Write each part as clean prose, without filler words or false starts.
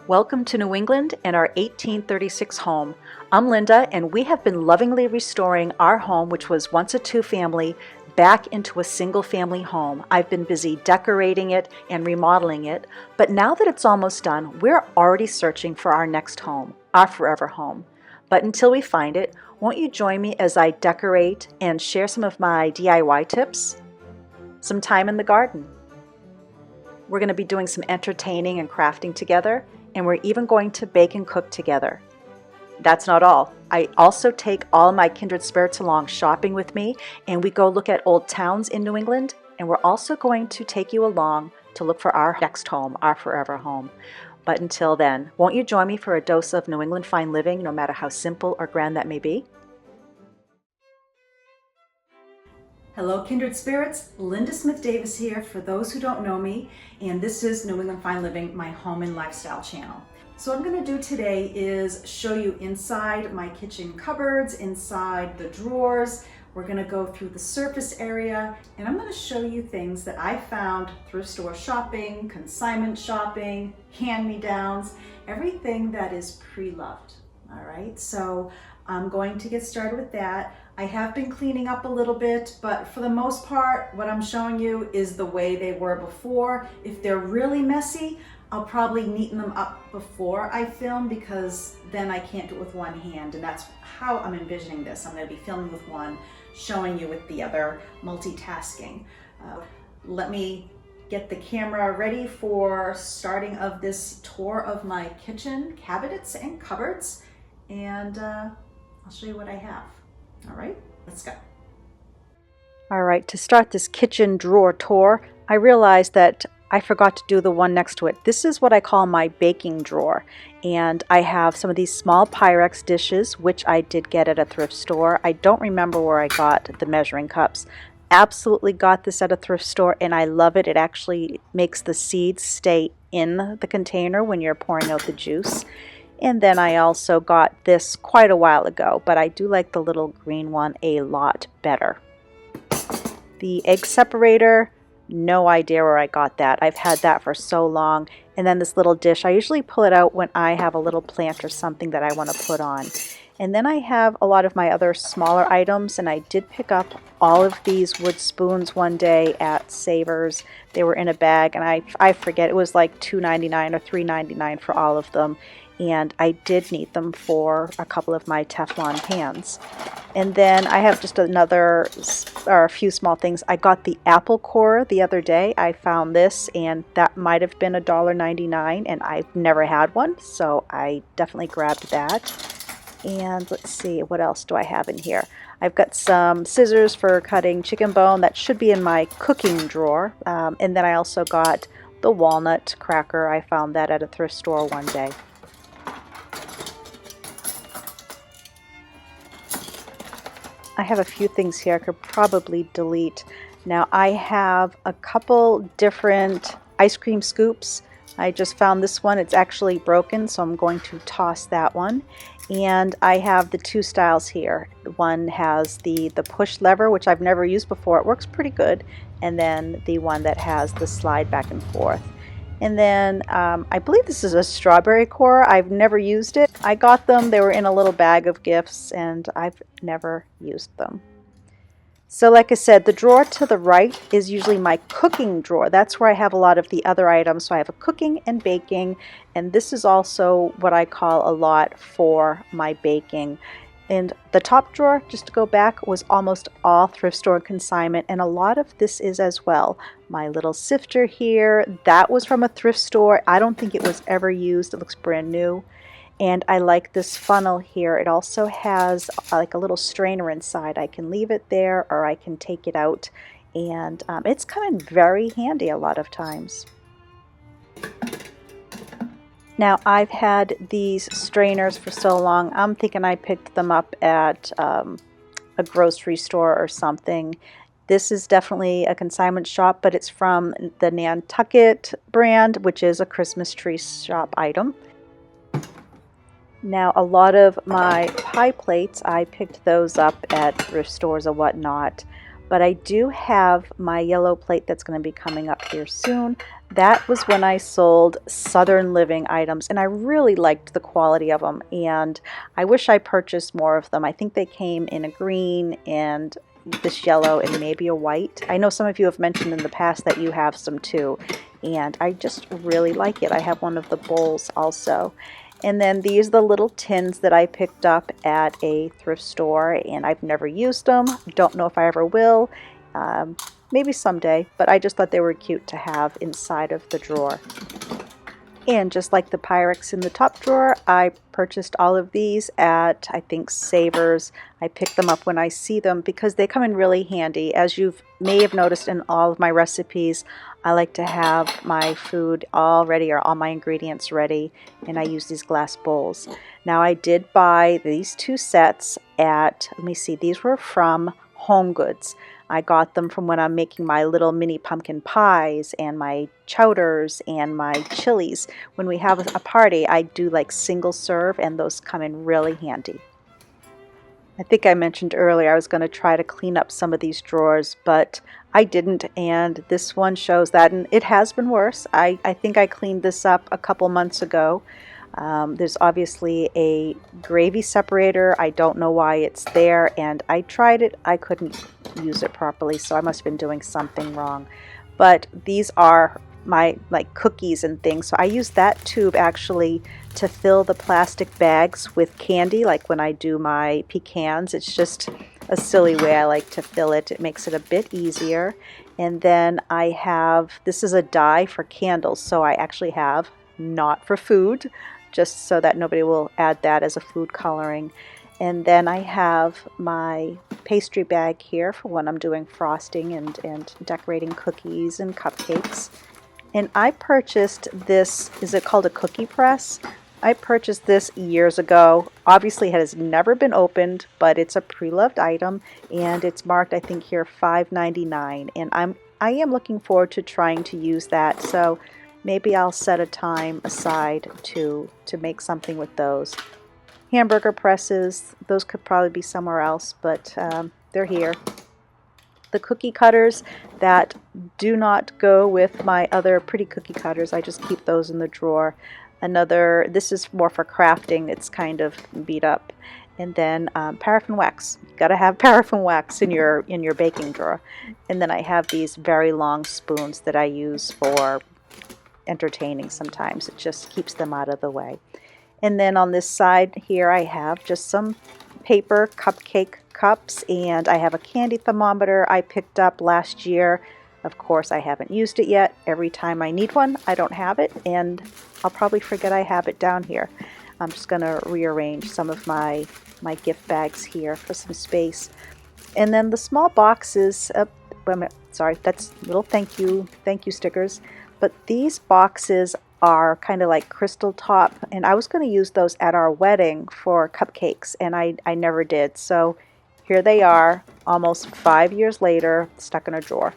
Welcome to New England and our 1836 home. I'm Linda, and we have been lovingly restoring our home, which was once a two-family, back into a single-family home. I've been busy decorating it and remodeling it, but now that it's almost done, we're already searching for our next home, our forever home. But until we find it, won't you join me as I decorate and share some of my DIY tips? Some time in the garden. We're going to be doing some entertaining and crafting together, and we're even going to bake and cook together. That's not all. I also take all my kindred spirits along shopping with me, and we go look at old towns in New England, and we're also going to take you along to look for our next home, our forever home. But until then, won't you join me for a dose of New England fine living, no matter how simple or grand that may be? Hello, kindred spirits. Linda Smith Davis here for those who don't know me, and this is New England Fine Living, my home and lifestyle channel. So what I'm going to do today is show you inside my kitchen cupboards, inside the drawers. We're going to go through the surface area, and I'm going to show you things that I found thrift store shopping, consignment shopping, hand-me-downs, everything that is pre-loved. All right, so I'm going to get started with that. I have been cleaning up a little bit, but for the most part, what I'm showing you is the way they were before. If they're really messy, I'll probably neaten them up before I film, because then I can't do it with one hand, and that's how I'm envisioning this. I'm going to be filming with one, showing you with the other, multitasking. Let me get the camera ready for starting of this tour of my kitchen cabinets and cupboards, and I'll show you what I have. All right, let's go. All right, to start this kitchen drawer tour, I realized that I forgot to do the one next to it. This is what I call my baking drawer, and I have some of these small Pyrex dishes, which I did get at a thrift store. I don't remember where I got the measuring cups. Absolutely got this at a thrift store, and I love it. It actually makes the seeds stay in the container when you're pouring out the juice. And then I also got this quite a while ago, but I do like the little green one a lot better. The egg separator, no idea where I got that. I've had that for so long. And then this little dish, I usually pull it out when I have a little plant or something that I want to put on. And then I have a lot of my other smaller items, and I did pick up all of these wood spoons one day at Savers. They were in a bag, and I forget, it was like $2.99 or $3.99 for all of them. And I did need them for a couple of my Teflon pans. And then I have just a few small things. I got the apple core the other day. I found this, and that might have been $1.99, and I've never had one, so I definitely grabbed that. And let's see, what else do I have in here? I've got some scissors for cutting chicken bone. That should be in my cooking drawer. And then I also got the walnut cracker. I found that at a thrift store one day. I have a few things here I could probably delete. Now I have a couple different ice cream scoops. I just found this one. It's actually broken, so I'm going to toss that one. And I have the two styles here. One has the push lever, which I've never used before. It works pretty good. And then the one that has the slide back and forth. And then I believe this is a strawberry core. I've never used it. I got them. They were in a little bag of gifts, and I've never used them. So like I said, the drawer to the right is usually my cooking drawer. That's where I have a lot of the other items. So I have a cooking and baking, and this is also what I call a lot for my baking. And the top drawer, just to go back, was almost all thrift store consignment, and a lot of this is as well. My little sifter here, that was from a thrift store. I don't think it was ever used. It looks brand new. And I like this funnel here. It also has like a little strainer inside. I can leave it there, or I can take it out, and it's come in very handy a lot of times. Now, I've had these strainers for so long, I'm thinking I picked them up at a grocery store or something. This is definitely a consignment shop, but it's from the Nantucket brand, which is a Christmas tree shop item. Now, a lot of my pie plates, I picked those up at thrift stores or whatnot. But I do have my yellow plate that's going to be coming up here soon. That was when I sold Southern Living items, and I really liked the quality of them, and I wish I purchased more of them. I think they came in a green and this yellow and maybe a white. I know some of you have mentioned in the past that you have some too, and I just really like it. I have one of the bowls also. And then these are the little tins that I picked up at a thrift store, and I've never used them. Don't know if I ever will. Maybe someday, but I just thought they were cute to have inside of the drawer. And just like the Pyrex in the top drawer, I purchased all of these at, I think, Savers. I pick them up when I see them because they come in really handy. As you may have noticed in all of my recipes, I like to have my food all ready, or all my ingredients ready, and I use these glass bowls. Now I did buy these two sets at, let me see, these were from Home Goods. I got them from when I'm making my little mini pumpkin pies and my chowders and my chilies. When we have a party, I do like single serve, and those come in really handy. I think I mentioned earlier I was going to try to clean up some of these drawers, but I didn't, and this one shows that, and it has been worse. I think I cleaned this up a couple months ago. There's obviously a gravy separator. I don't know why it's there, and I tried it. I couldn't use it properly, so I must have been doing something wrong. But these are my cookies and things, so I use that tube actually to fill the plastic bags with candy, like when I do my pecans. It's just a silly way I like to fill it. It makes it a bit easier. And then I have, this is a dye for candles, so I actually have, not for food, just so that nobody will add that as a food coloring. And then I have my pastry bag here for when I'm doing frosting and decorating cookies and cupcakes. And I purchased this, is it called a cookie press? I purchased this years ago. Obviously it has never been opened, but it's a pre-loved item, and it's marked, I think here, $5.99. And I am looking forward to trying to use that, so maybe I'll set a time aside to make something with those. Hamburger presses, those could probably be somewhere else, but they're here. The cookie cutters that do not go with my other pretty cookie cutters, I just keep those in the drawer. Another, this is more for crafting, it's kind of beat up. And then paraffin wax. You gotta have paraffin wax in your baking drawer. And then I have these very long spoons that I use for entertaining sometimes. It just keeps them out of the way. And then on this side here I have just some paper cupcake cups, and I have a candy thermometer I picked up last year. Of course I haven't used it yet. Every time I need one I don't have it, and I'll probably forget I have it down here. I'm just going to rearrange some of my gift bags here for some space. And then the small boxes, sorry, that's little thank you stickers. But these boxes are kind of like crystal top, and I was going to use those at our wedding for cupcakes, and I never did. So here they are, almost 5 years later, stuck in a drawer.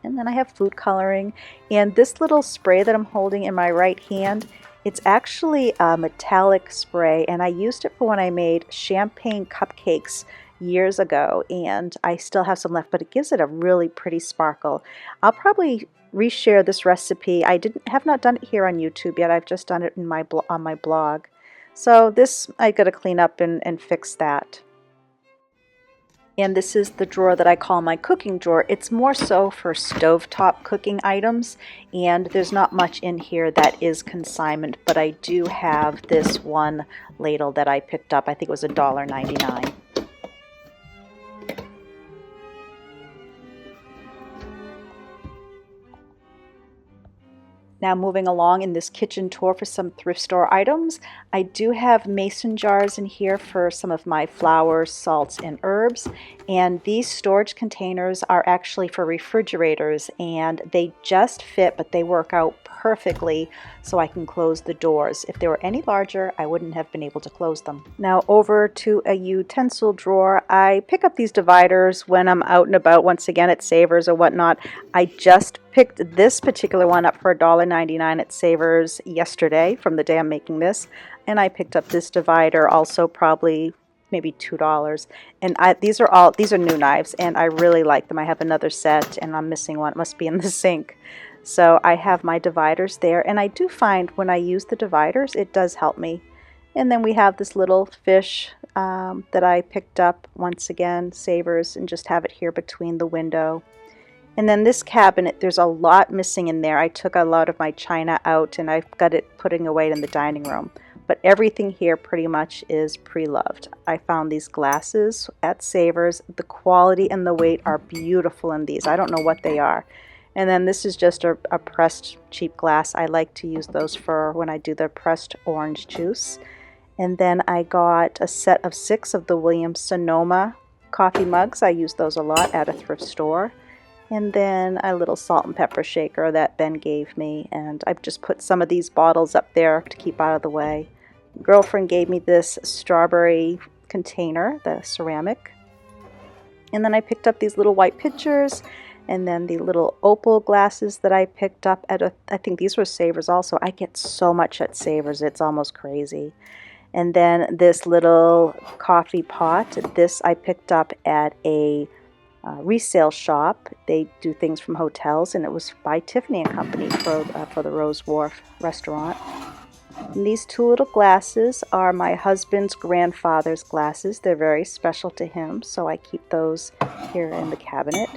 And then I have food coloring, and this little spray that I'm holding in my right hand, it's actually a metallic spray, and I used it for when I made champagne cupcakes years ago, and I still have some left, but it gives it a really pretty sparkle. I'll probably reshare this recipe. I have not done it here on YouTube yet. I've just done it in on my blog. So this I got to clean up and fix that. And this is the drawer that I call my cooking drawer. It's more so for stovetop cooking items, and there's not much in here that is consignment, but I do have this one ladle that I picked up. I think it was $1.99. Now moving along in this kitchen tour for some thrift store items, I do have mason jars in here for some of my flowers, salts, and herbs. And these storage containers are actually for refrigerators, and they just fit, but they work out perfectly so I can close the doors. If they were any larger, I wouldn't have been able to close them. Now over to a utensil drawer. I pick up these dividers when I'm out and about, once again at Savers or whatnot. I just picked this particular one up for $1.99 at Savers yesterday, from the day I'm making this, and I picked up this divider also probably maybe $2. And these are new knives, and I really like them. I have another set, and I'm missing one. It must be in the sink. So I have my dividers there, and I do find when I use the dividers, it does help me. And then we have this little fish that I picked up, once again, Savers, and just have it here between the window. And then this cabinet, there's a lot missing in there. I took a lot of my china out, and I've got it putting away in the dining room. But everything here pretty much is pre-loved. I found these glasses at Savers. The quality and the weight are beautiful in these. I don't know what they are. And then this is just a pressed cheap glass. I like to use those for when I do the pressed orange juice. And then I got a set of 6 of the Williams Sonoma coffee mugs. I use those a lot at a thrift store. And then a little salt and pepper shaker that Ben gave me. And I've just put some of these bottles up there to keep out of the way. Girlfriend gave me this strawberry container, the ceramic. And then I picked up these little white pitchers. And then the little opal glasses that I picked up at I think these were Savers also. I get so much at Savers, it's almost crazy. And then this little coffee pot. This I picked up at a resale shop. They do things from hotels, and it was by Tiffany & Company for the Rose Wharf restaurant. And these 2 little glasses are my husband's grandfather's glasses. They're very special to him, so I keep those here in the cabinet.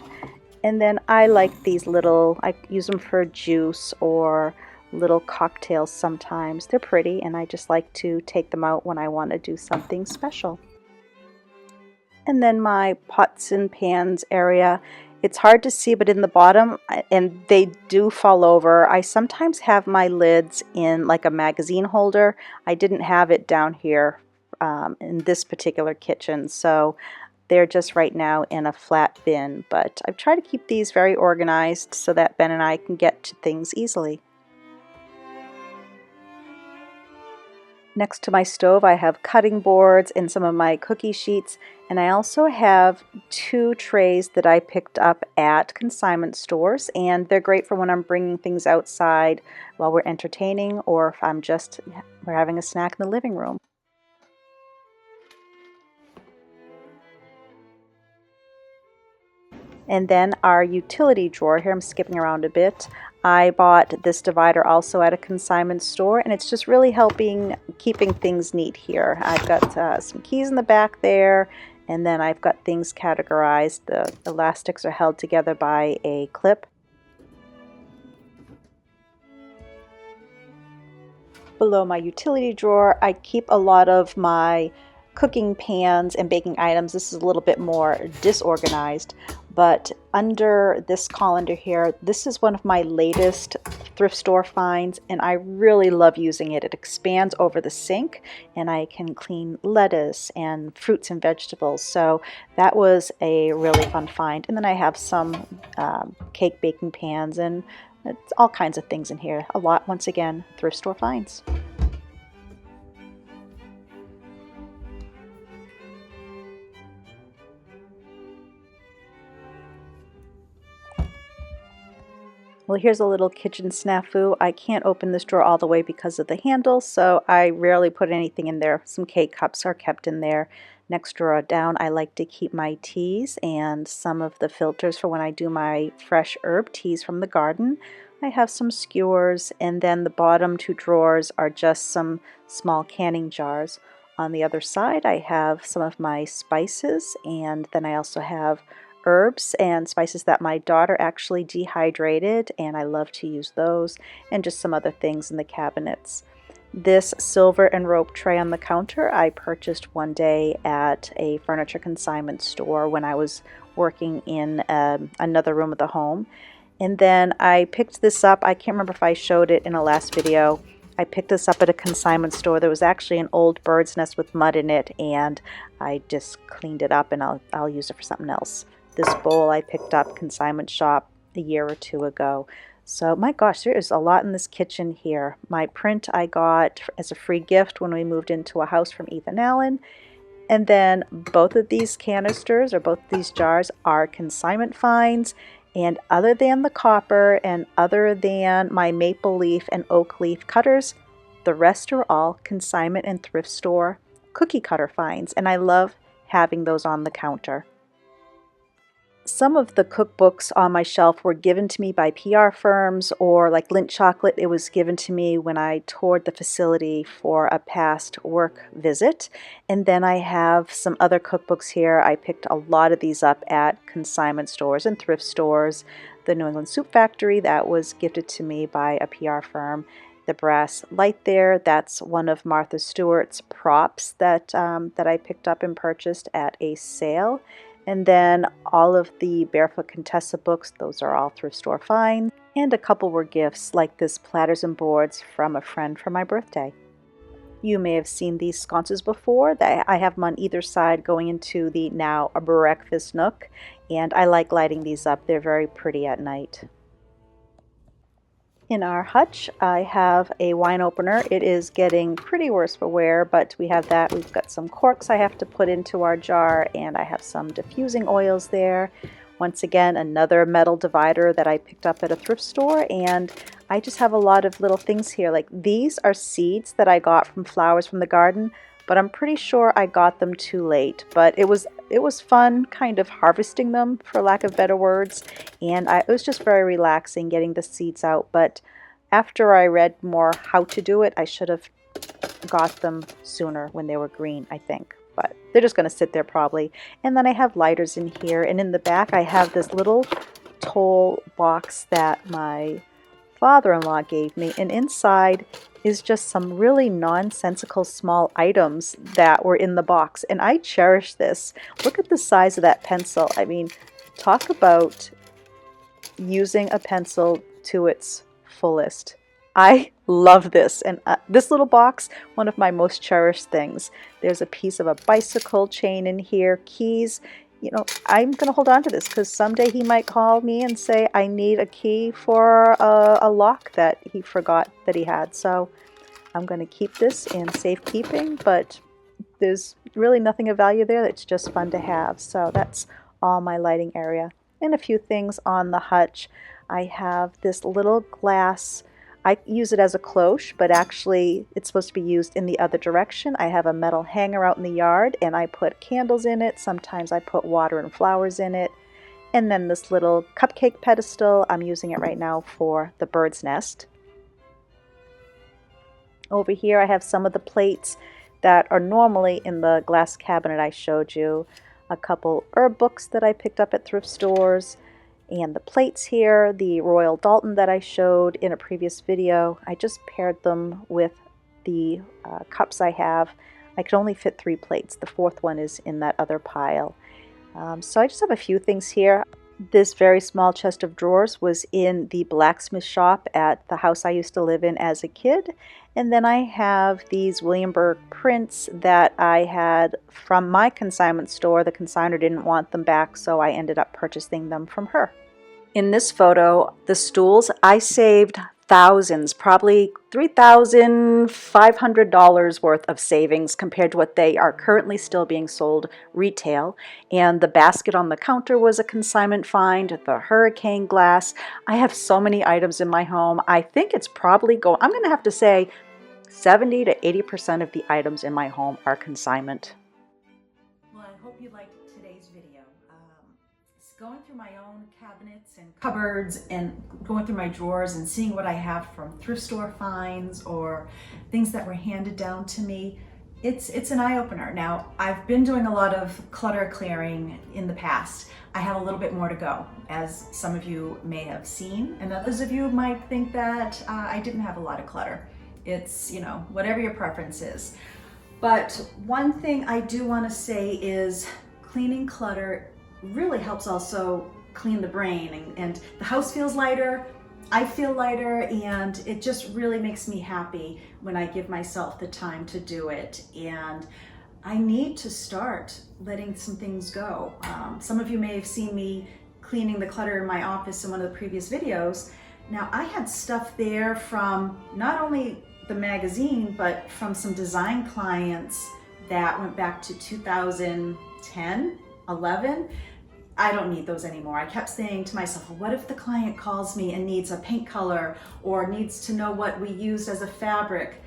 And then I like these little, I use them for juice or little cocktails sometimes. They're pretty, and I just like to take them out when I want to do something special. And then my pots and pans area, it's hard to see, but in the bottom, and they do fall over, I sometimes have my lids in like a magazine holder. I didn't have it down here in this particular kitchen, so they're just right now in a flat bin, but I've tried to keep these very organized so that Ben and I can get to things easily. Next to my stove, I have cutting boards and some of my cookie sheets, and I also have 2 trays that I picked up at consignment stores, and they're great for when I'm bringing things outside while we're entertaining, or if we're having a snack in the living room. And then our utility drawer here, I'm skipping around a bit. I bought this divider also at a consignment store, and it's just really helping keeping things neat here. I've got some keys in the back there, and then I've got things categorized. The elastics are held together by a clip. Below my utility drawer, I keep a lot of my cooking pans and baking items. This is a little bit more disorganized, but under this colander here, this is one of my latest thrift store finds, and I really love using it. It expands over the sink, and I can clean lettuce and fruits and vegetables, so that was a really fun find. And then I have some cake baking pans, and it's all kinds of things in here. A lot, once again, thrift store finds. Well, here's a little kitchen snafu. I can't open this drawer all the way because of the handle, so I rarely put anything in there. Some cake cups are kept in there. Next drawer down, I like to keep my teas and some of the filters for when I do my fresh herb teas from the garden. I have some skewers, and then the bottom 2 drawers are just some small canning jars. On the other side, I have some of my spices, and then I also have herbs and spices that my daughter actually dehydrated, and I love to use those, and just some other things in the cabinets. This silver and rope tray on the counter I purchased one day at a furniture consignment store when I was working in another room of the home. And then I picked this up. I can't remember if I showed it in a last video. I picked this up at a consignment store. There was actually an old bird's nest with mud in it, and I just cleaned it up, and I'll use it for something else. This bowl I picked up consignment shop a year or 2 ago. So my gosh, there is a lot in this kitchen here. My print I got as a free gift when we moved into a house from Ethan Allen. And then both of these canisters, or both of these jars, are consignment finds. And other than the copper and other than my maple leaf and oak leaf cutters, the rest are all consignment and thrift store cookie cutter finds, and I love having those on the counter. Some of the cookbooks on my shelf were given to me by PR firms, or like Lindt Chocolate, it was given to me when I toured the facility for a past work visit. And then I have some other cookbooks here. I picked a lot of these up at consignment stores and thrift stores. The New England Soup Factory, that was gifted to me by a PR firm. The brass light there, that's one of Martha Stewart's props that I picked up and purchased at a sale. And then all of the Barefoot Contessa books, those are all thrift store finds. And a couple were gifts, like this platters and boards from a friend for my birthday. You may have seen these sconces before. I have them on either side going into the now a breakfast nook. And I like lighting these up. They're very pretty at night. In our hutch, I have a wine opener. It is getting pretty worse for wear, but we have that. We've got some corks I have to put into our jar, and I have some diffusing oils there. Once again, another metal divider that I picked up at a thrift store, and I just have a lot of little things here. Like these are seeds that I got from flowers from the garden, but I'm pretty sure I got them too late. But it was fun kind of harvesting them, for lack of better words, and it was just very relaxing getting the seeds out. But after I read more how to do it, I should have got them sooner when they were green, I think. But they're just going to sit there probably. And then I have lighters in here, and in the back I have this little toll box that my father-in-law gave me, and inside is just some really nonsensical small items that were in the box, and I cherish this. Look at the size of that pencil. I mean, talk about using a pencil to its fullest. I love this, and this little box, one of my most cherished things. There's a piece of a bicycle chain in here, keys. You know, I'm going to hold on to this because someday he might call me and say, I need a key for a lock that he forgot that he had. So I'm going to keep this in safekeeping, but there's really nothing of value there. It's just fun to have. So that's all my lighting area. And a few things on the hutch. I have this little glass. I use it as a cloche, but actually it's supposed to be used in the other direction. I have a metal hanger out in the yard, and I put candles in it. Sometimes I put water and flowers in it. And then this little cupcake pedestal, I'm using it right now for the bird's nest. Over here I have some of the plates that are normally in the glass cabinet I showed you. A couple herb books that I picked up at thrift stores. And the plates here, the Royal Doulton that I showed in a previous video, I just paired them with the cups I have. I could only fit 3 plates. The 4th one is in that other pile. So I just have a few things here. This very small chest of drawers was in the blacksmith shop at the house I used to live in as a kid. And then I have these William Burke prints that I had from my consignment store. The consignor didn't want them back, so I ended up purchasing them from her. In this photo, the stools, I saved thousands, probably $3,500 worth of savings compared to what they are currently still being sold retail. And the basket on the counter was a consignment find, the hurricane glass. I have so many items in my home. I think it's probably I'm going to have to say 70 to 80% of the items in my home are consignment. Well, I hope you liked today's video. Going through my own cabinets and cupboards and going through my drawers and seeing what I have from thrift store finds or things that were handed down to me, it's an eye-opener. Now, I've been doing a lot of clutter clearing in the past. I have a little bit more to go, as some of you may have seen, and others of you might think that I didn't have a lot of clutter. It's, you know, whatever your preference is. But one thing I do want to say is cleaning clutter really helps also clean the brain, and the house feels lighter, I feel lighter, and it just really makes me happy when I give myself the time to do it. And I need to start letting some things go. Some of you may have seen me cleaning the clutter in my office in one of the previous videos. Now, I had stuff there from not only the magazine, but from some design clients that went back to 2010, 11. I don't need those anymore. I kept saying to myself, well, what if the client calls me and needs a paint color or needs to know what we used as a fabric?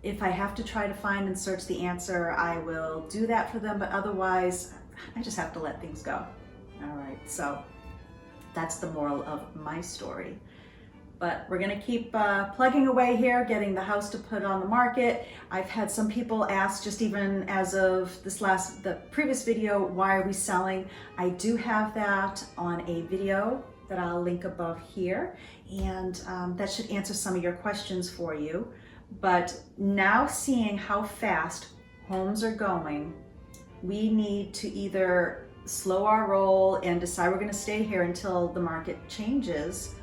If I have to try to find and search the answer, I will do that for them, but otherwise, I just have to let things go. All right, so that's the moral of my story. But we're gonna keep plugging away here, getting the house to put on the market. I've had some people ask, just even as of the previous video, why are we selling? I do have that on a video that I'll link above here, and that should answer some of your questions for you. But now seeing how fast homes are going, we need to either slow our roll and decide we're gonna stay here until the market changes,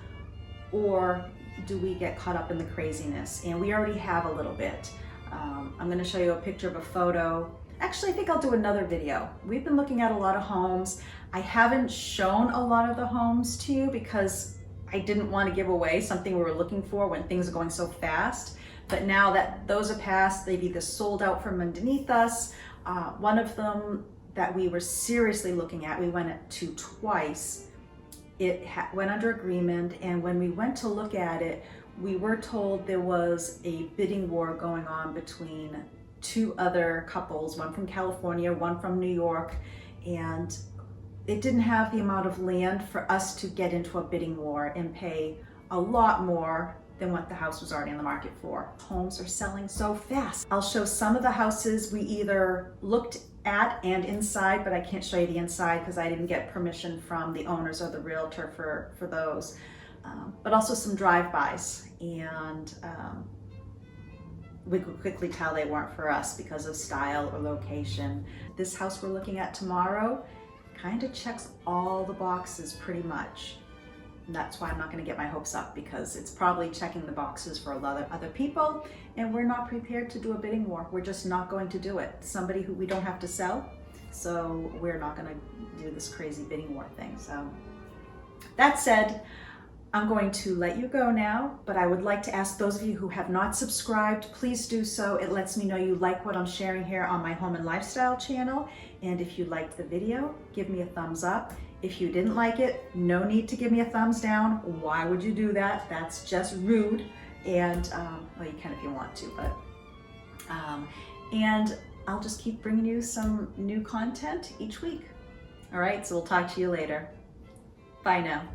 or do we get caught up in the craziness? And we already have a little bit. I'm gonna show you a picture of a photo. Actually, I think I'll do another video. We've been looking at a lot of homes. I haven't shown a lot of the homes to you because I didn't want to give away something we were looking for when things are going so fast. But now that those are past, they've either sold out from underneath us. One of them that we were seriously looking at, we went to twice. It went under agreement, and when we went to look at it, we were told there was a bidding war going on between two other couples, one from California, one from New York, and it didn't have the amount of land for us to get into a bidding war and pay a lot more than what the house was already on the market for. Homes are selling so fast. I'll show some of the houses we either looked at and inside, but I can't show you the inside because I didn't get permission from the owners or the realtor for those. But also some drive-bys, and we could quickly tell they weren't for us because of style or location. This house we're looking at tomorrow kind of checks all the boxes pretty much. And that's why I'm not going to get my hopes up, because it's probably checking the boxes for a lot of other people, and we're not prepared to do a bidding war. We're just not going to do it. Somebody who we don't have to sell, so we're not going to do this crazy bidding war thing. So that said, I'm going to let you go now, but I would like to ask those of you who have not subscribed, please do so. It lets me know you like what I'm sharing here on my home and lifestyle channel. And if you liked the video, give me a thumbs up. If you didn't like it, no need to give me a thumbs down. Why would you do that? That's just rude. And, well, you can if you want to, but, and I'll just keep bringing you some new content each week. All right, so we'll talk to you later. Bye now.